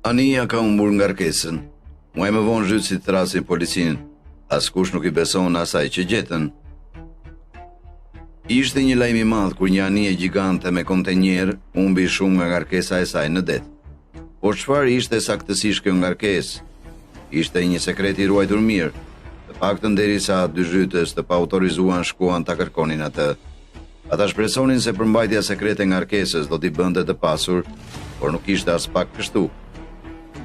Ania ka humbur ngarkesën. Muaj më vonë zhytësit thrasin policinë. Askush nuk i beson asaj që gjetën. Ishte një lajm i madh kur një anije gjigante me kontenjer humbi shumë nga ngarkesa e saj në det. Por çfarë ishte saktësisht kjo ngarkesë? Ishte një sekret i ruajtur mirë, të paktën derisa dy zhytës të paautorizuan shkuan ta kërkonin atë. Ata shpresonin se përmbajtja sekrete e ngarkesës do t'i bënte të pasur, por nuk ishte as pak kështu.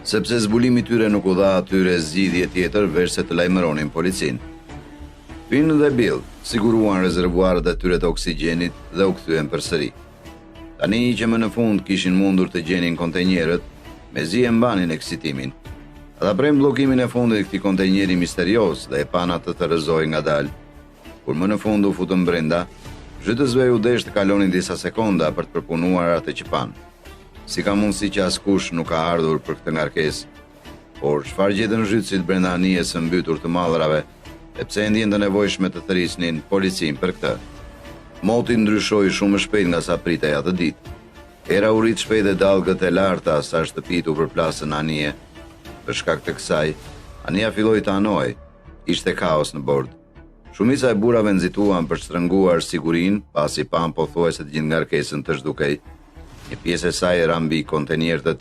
Sepse zbulimi i tyre nuk u dha atyre zgjidhje tjetër veç se të lajmëronin policinë. Finn dhe Bill siguruan rezervuarët e tyre të oksigjenit dhe u kthyen përsëri. Tani që më në fund kishin mundur të gjenin kontenjerët, mezi e mbanin eksitimin. Ata prem bllokimin e fundit këtij kontenjeri misterios dhe e pan atë të rrëzoi ngadalë. Kur më në fund u futën brenda, zhytësve u desh të kalonin disa sekonda për të përpunuar atë që pan. Si ka mundësi që askush nuk ka ardhur për këtë ngarkesë? Por çfarë gjetën zhytësit brenda anijes së mbytur të mallrave, e pse e ndjen të nevojshme të thërisnin policinë për këtë? Moti ndryshoi shumë shpejt nga sa pritej atë ditë. Era u rit shpejt dhe dallgët e larta sa shtëpitë u përplasën anije. Për shkak të kësaj, Ania filloi të anoj. Ishte kaos në bord. Shumica e burrave nxituan për shtrënguar sigurinë, pasi pan pothuajse të gjithë ngarkesën të zhdukej. Një pjesë e saj era mbi kontenjer të